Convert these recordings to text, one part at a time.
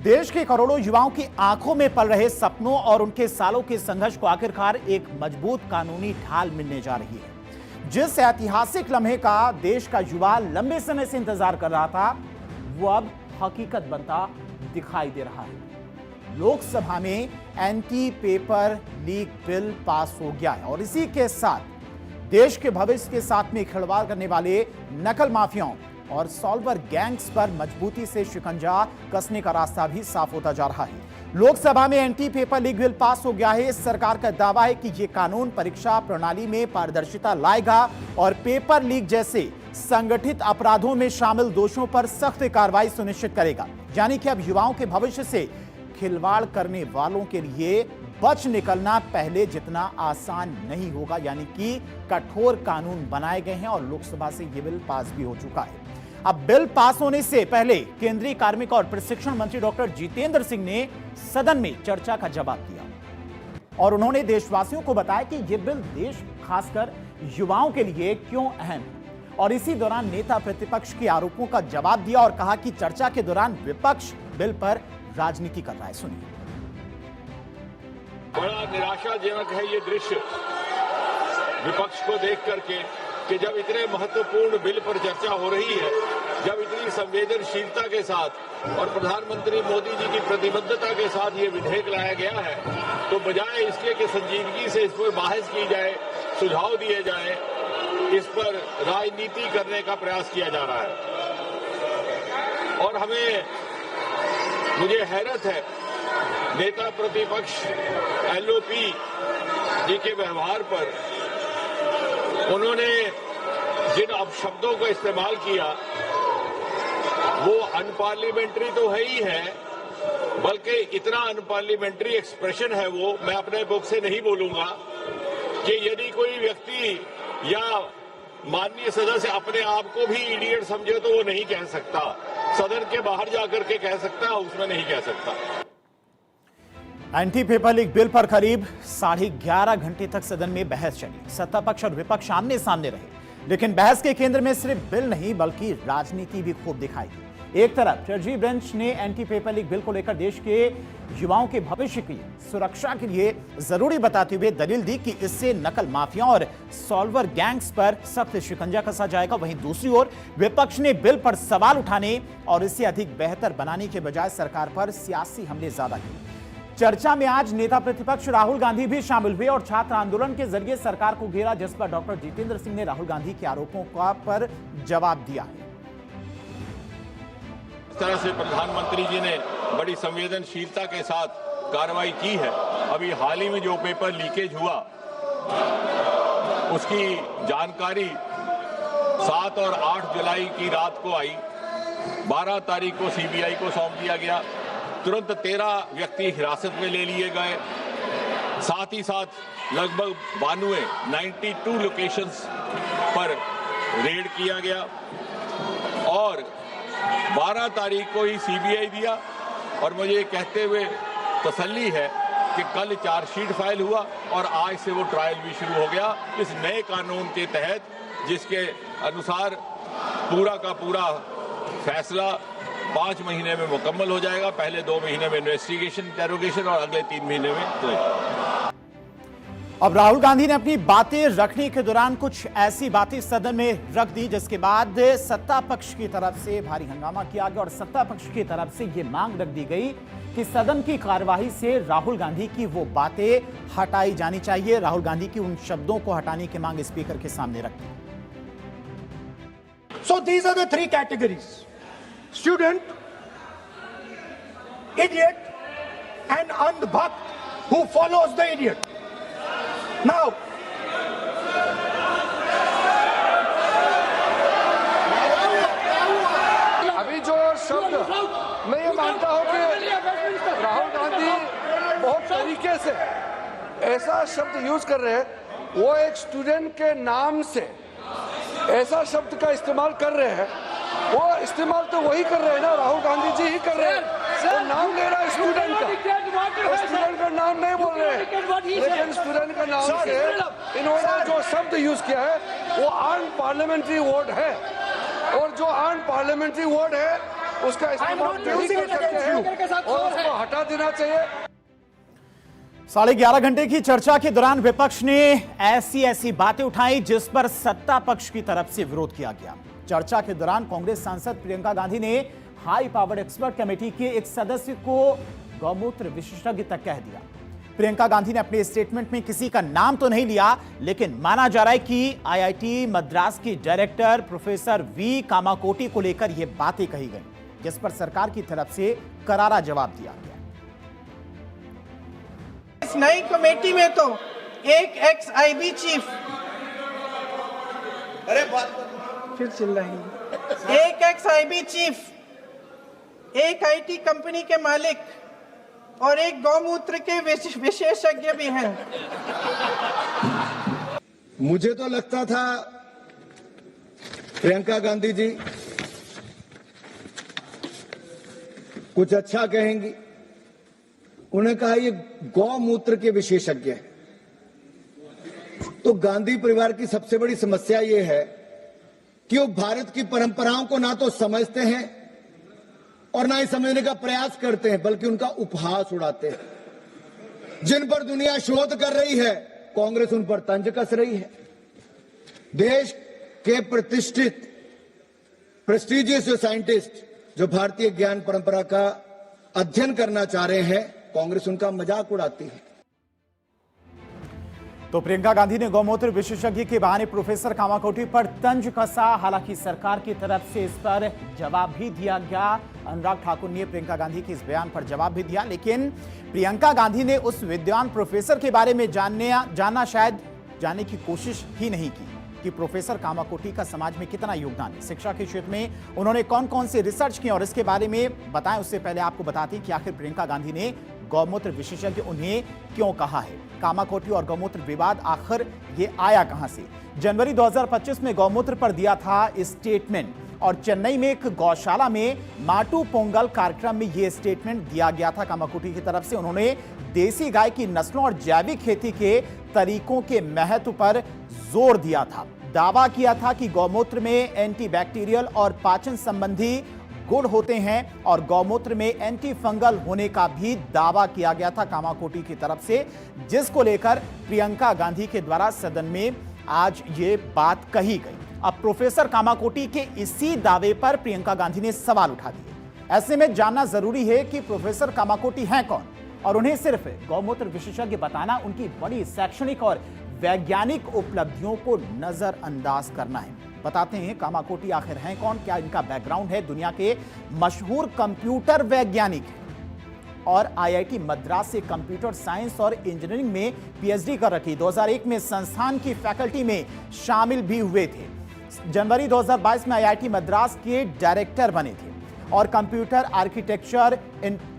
देश के करोड़ों युवाओं की आंखों में पल रहे सपनों और उनके सालों के संघर्ष को आखिरकार एक मजबूत कानूनी ढाल मिलने जा रही है। जिस ऐतिहासिक लम्हे का देश का युवा लंबे समय से इंतजार कर रहा था, वो अब हकीकत बनता दिखाई दे रहा है। लोकसभा में anti paper leak bill pass हो गया है और इसी के साथ देश के भविष्य के साथ में खिलवाड़ करने वाले नकल माफियाओं और सॉल्वर गैंग्स पर मजबूती से शिकंजा कसने का रास्ता भी साफ होता जा रहा है। लोकसभा में anti paper leak bill pass हो गया है। सरकार का दावा है कि यह कानून परीक्षा प्रणाली में पारदर्शिता लाएगा और पेपर लीक जैसे संगठित अपराधों में शामिल दोषियों पर सख्त कार्रवाई सुनिश्चित करेगा। यानी कि अब युवाओं के भविष्य से खिलवाड़ करने वालों के लिए बच निकलना पहले जितना आसान नहीं होगा। यानी कि कठोर कानून बनाए गए हैं और लोकसभा से यह बिल पास भी हो चुका है। अब बिल पास होने से पहले केंद्रीय कार्मिक और प्रशिक्षण मंत्री डॉक्टर जितेंद्र सिंह ने सदन में चर्चा का जवाब दिया और उन्होंने देशवासियों को बताया कि यह बिल देश खासकर युवाओं के लिए क्यों अहम है। और इसी दौरान नेता प्रतिपक्ष के आरोपों का जवाब दिया और कहा कि चर्चा के दौरान विपक्ष बिल पर राजनीति कर रहा है। सुनिए। बड़ा निराशाजनक है ये दृश्य विपक्ष को देख करके कि जब इतने महत्वपूर्ण बिल पर चर्चा हो रही है, जब इतनी संवेदनशीलता के साथ और प्रधानमंत्री मोदी जी की प्रतिबद्धता के साथ ये विधेयक लाया गया है, तो बजाय इसके कि संजीदगी से इस पर बहस की जाए, सुझाव दिए जाए, इस पर राजनीति करने का प्रयास किया जा रहा है। और मुझे हैरत है नेता प्रतिपक्ष एलओपी जी के व्यवहार पर। उन्होंने जिन अपशब्दों का इस्तेमाल किया वो अनपार्लियामेंट्री तो है ही है, बल्कि इतना अनपार्लियामेंट्री एक्सप्रेशन है वो, मैं अपने बुक से नहीं बोलूंगा कि यदि कोई व्यक्ति या माननीय सदस्य अपने आप को भी इडियट समझे तो वो नहीं कह सकता, सदन के बाहर जाकर के कह सकता, उसमें नहीं कह सकता। एंटी पेपर लीक बिल पर करीब 11.5 घंटे तक सदन में बहस चली। सत्ता पक्ष और विपक्ष आमने सामने रहे, लेकिन बहस के केंद्र में सिर्फ बिल नहीं बल्कि राजनीति भी खूब दिखाई दी। एक तरफ जज बेंच ने एंटी पेपर लीक बिल को लेकर देश के युवाओं के भविष्य की सुरक्षा के लिए जरूरी बताते हुए दलील दी कि इससे नकल माफिया और सॉल्वर गैंग्स पर सख्त शिकंजा कसा जाएगा। वहीं दूसरी ओर विपक्ष ने बिल पर सवाल उठाने और इसे अधिक बेहतर बनाने के बजाय सरकार पर सियासी हमले ज्यादा किए। चर्चा में आज नेता प्रतिपक्ष राहुल गांधी भी शामिल हुए और छात्र आंदोलन के जरिए सरकार को घेरा, जिस पर डॉक्टर जितेंद्र सिंह ने राहुल गांधी के आरोपों पर जवाब दिया है। इस तरह से प्रधानमंत्री जी ने बड़ी संवेदनशीलता के साथ कार्रवाई की है। अभी हाल ही में जो पेपर लीकेज हुआ उसकी जानकारी 7 और 8 जुलाई की रात को आई। 12 तारीख को सीबीआई को सौंप दिया गया। तुरंत 13 व्यक्ति हिरासत में ले लिए गए। साथ ही साथ लगभग 92 लोकेशंस पर रेड किया गया और 12 तारीख को ही सीबीआई दिया। और मुझे कहते हुए तसल्ली है कि कल चार्जशीट फाइल हुआ और आज से वो ट्रायल भी शुरू हो गया इस नए कानून के तहत, जिसके अनुसार पूरा का पूरा फैसला 5 महीने में मुकम्मल हो जाएगा। पहले 2 महीने में इन्वेस्टिगेशन, इंटेरोगेशन और अगले 3 महीने में तो। अब राहुल गांधी ने अपनी बातें रखने के दौरान कुछ ऐसी बातें सदन में रख दी जिसके बाद सत्ता पक्ष की तरफ से भारी हंगामा किया गया और सत्ता पक्ष की तरफ से यह मांग रख दी गई कि सदन की कार्यवाही से राहुल गांधी की वो बातें हटाई जानी चाहिए। राहुल गांधी की उन शब्दों को हटाने की मांग स्पीकर के सामने रख दी। So these are the 3 categories: student, idiot, and andhbhakt who follows the idiot. Now, अभी जो शब्द मैं ये मानता हूं कि राहुल गांधी बहुत तरीके से ऐसा शब्द यूज कर रहे हैं, वो एक स्टूडेंट के नाम से ऐसा शब्द का इस्तेमाल कर रहे हैं। वो इस्तेमाल तो वही कर रहे हैं ना, राहुल गांधी जी ही कर रहे हैं। वो नाम ले रहा है स्टूडेंट का, स्टूडेंट का नाम नहीं बोल रहे हैं, लेकिन स्टूडेंट का नाम से इन्होंने जो शब्द यूज किया है वो अनपार्लियामेंट्री वर्ड है। और जो अनपार्लियामेंट्री वर्ड है उसका इस्तेमाल नहीं कर सकते हैं और उसको हटा देना चाहिए। 11:30 घंटे की चर्चा के दौरान विपक्ष ने ऐसी बातें उठाई जिस पर सत्ता पक्ष की तरफ से विरोध किया गया। चर्चा के दौरान कांग्रेस सांसद प्रियंका गांधी ने हाई पावर्ड एक्सपर्ट कमेटी के एक सदस्य को गौमूत्र विशेषज्ञ तक कह दिया। प्रियंका गांधी ने अपने स्टेटमेंट में किसी का नाम तो नहीं लिया, लेकिन माना जा रहा है कि आईआईटी मद्रास की डायरेक्टर प्रोफेसर वी कामाकोटी को लेकर यह बातें कही गई, जिस पर सरकार की तरफ से करारा जवाब दिया गया। इस नई कमेटी में तो एक एक्स आईबी चीफ, फिर चिल्लाएंगे, एक एक्स आईबी चीफ, एक आईटी कंपनी के मालिक और एक गौमूत्र के विशेषज्ञ भी हैं। मुझे तो लगता था प्रियंका गांधी जी कुछ अच्छा कहेंगी। उन्हें कहा ये गौमूत्र के विशेषज्ञ हैं। तो गांधी परिवार की सबसे बड़ी समस्या ये है कि वो भारत की परंपराओं को ना तो समझते हैं और ना ही समझने का प्रयास करते हैं, बल्कि उनका उपहास उड़ाते हैं। जिन पर दुनिया शोध कर रही है, कांग्रेस उन पर तंज कस रही है। देश के प्रतिष्ठित प्रेस्टिजियस जो साइंटिस्ट जो भारतीय ज्ञान परंपरा का अध्ययन करना चाह रहे हैं, कांग्रेस उनका मजाक उड़ाती है। तो प्रियंका गांधी ने गौमूत्र विशेषज्ञ के बहाने प्रोफेसर कामाकोटी पर तंज कसा। हालांकि सरकार की तरफ से इस पर जवाब भी दिया गया। अनुराग ठाकुर ने प्रियंका गांधी के इस बयान पर जवाब भी दिया, लेकिन प्रियंका गांधी ने उस विद्वान प्रोफेसर के बारे में जानने की कोशिश ही नहीं की कि प्रोफेसर कामाकोटी का समाज में कितना योगदान है। शिक्षा के क्षेत्र में उन्होंने कौन कौन से रिसर्च किए और इसके बारे में बताएं, उससे पहले आपको बताते हैं कि आखिर प्रियंका गांधी ने गौमूत्र विशेषज्ञ उन्हें क्यों कहा है। कामाकोटी और गौमूत्र विवाद आखिर ये आया कहां से? जनवरी 2025 में गौमूत्र पर दिया था स्टेटमेंट और चेन्नई में एक गौशाला में माटू पोंगल कार्यक्रम में यह स्टेटमेंट दिया गया था कामाकोटी की तरफ से। उन्होंने देसी गाय की नस्लों और जैविक खेती के तरीकों के महत्व पर जोर दिया था। दावा किया था कि गौमूत्र में एंटीबैक्टीरियल और पाचन संबंधी गुण होते हैं और गौमूत्र में एंटी फंगल होने का भी दावा किया गया था कामाकोटी की तरफ से, जिसको लेकर प्रियंका गांधी के द्वारा सदन में आज ये बात कही गई। अब प्रोफेसर कामाकोटी के इसी दावे पर प्रियंका गांधी ने सवाल उठा दिए। ऐसे में जानना जरूरी है कि प्रोफेसर कामाकोटी हैं कौन और उन्हें सिर्फ गौमूत्र विशेषज्ञ बताना उनकी बड़ी शैक्षणिक और वैज्ञानिक उपलब्धियों को नजरअंदाज करना है। बताते हैं कामाकोटी आखिर हैं कौन, क्या इनका बैकग्राउंड है। दुनिया के मशहूर कंप्यूटर वैज्ञानिक और आईआईटी मद्रास से कंप्यूटर साइंस और इंजीनियरिंग में पीएचडी कर रखी। 2001 में संस्थान की फैकल्टी में शामिल भी हुए थे। जनवरी 2022 में आईआईटी मद्रास के डायरेक्टर बने थे और कंप्यूटर आर्किटेक्चर,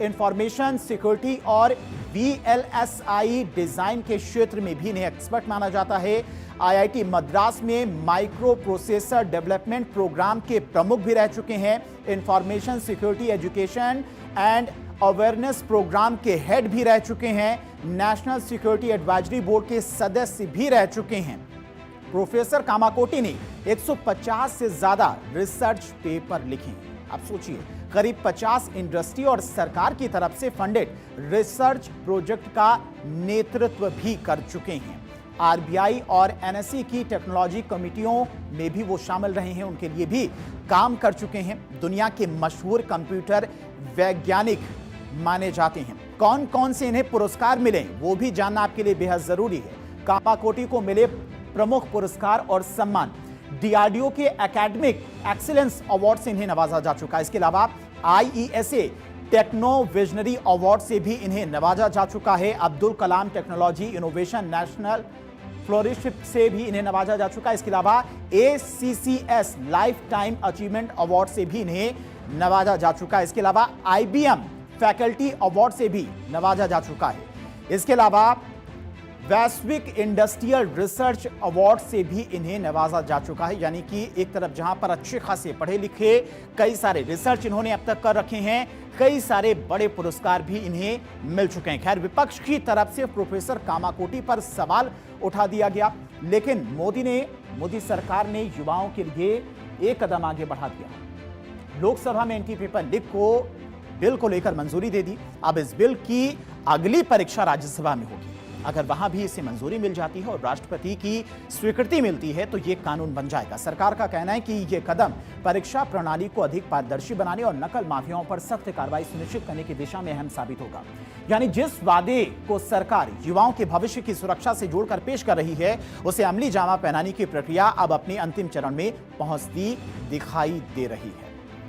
इंफॉर्मेशन सिक्योरिटी और वीएलएसआई डिजाइन के क्षेत्र में भी इन्हें एक्सपर्ट माना जाता है। आईआईटी मद्रास में माइक्रो प्रोसेसर डेवलपमेंट प्रोग्राम के प्रमुख भी रह चुके हैं। Information security education and awareness programme के हेड भी रह चुके हैं। नेशनल सिक्योरिटी एडवाइजरी बोर्ड के सदस्य भी रह चुके हैं। प्रोफेसर कामाकोटी ने 150 से ज्यादा रिसर्च पेपर लिखे हैं। आप सोचिए, करीब 50 इंडस्ट्री और सरकार की तरफ से फंडेड रिसर्च प्रोजेक्ट का नेतृत्व भी कर चुके हैं। आरबीआई और एनएसई की टेक्नोलॉजी कमिटियों में भी वो शामिल रहे हैं, उनके लिए भी काम कर चुके हैं। दुनिया के मशहूर कंप्यूटर वैज्ञानिक माने जाते हैं। कौन कौन से इन्हें पुरस्कार मिले वो भी जानना आपके लिए बेहद जरूरी है। कामाकोटी को मिले प्रमुख पुरस्कार और सम्मान। डीआरडीओ के एकेडमिक एक्सीलेंस अवार्ड से इन्हें नवाजा जा चुका है। इसके अलावा आईईएसए टेक्नो विजनरी अवार्ड से भी इन्हें नवाजा जा चुका है। Abdul Kalam technology innovation national फ्लोरिशिप से भी इन्हें नवाजा जा चुका है। इसके अलावा एसीसीएस लाइफ टाइम अचीवमेंट अवार्ड से भी इन्हें नवाजा जा चुका है। इसके अलावा आईबीएम फैकल्टी अवार्ड से भी नवाजा जा चुका है। इसके अलावा वैश्विक इंडस्ट्रियल रिसर्च अवार्ड से भी इन्हें नवाजा जा चुका है। यानी कि एक तरफ जहां पर अच्छे खासे पढ़े लिखे कई सारे रिसर्च इन्होंने अब तक कर रखे हैं, कई सारे बड़े पुरस्कार भी इन्हें मिल चुके हैं। खैर, विपक्ष की तरफ से प्रोफेसर कामाकोटी पर सवाल उठा दिया गया, लेकिन मोदी सरकार ने युवाओं के लिए एक कदम आगे बढ़ा दिया। लोकसभा में एंटी पेपर लीक को बिल को लेकर मंजूरी दे दी। अब इस बिल की अगली परीक्षा राज्यसभा में होगी। अगर वहां भी इसे मंजूरी मिल जाती है और राष्ट्रपति की स्वीकृति मिलती है तो यह कानून बन जाएगा। सरकार का कहना है कि यह कदम परीक्षा प्रणाली को अधिक पारदर्शी बनाने और नकल माफियाओं पर सख्त कार्रवाई सुनिश्चित करने की दिशा में अहम साबित होगा। यानी जिस वादे को सरकार युवाओं के भविष्य की सुरक्षा से जोड़कर पेश कर रही है, उसे अमली जामा पहनाने की प्रक्रिया अब अपने अंतिम चरण में पहुंचती दिखाई दे रही है।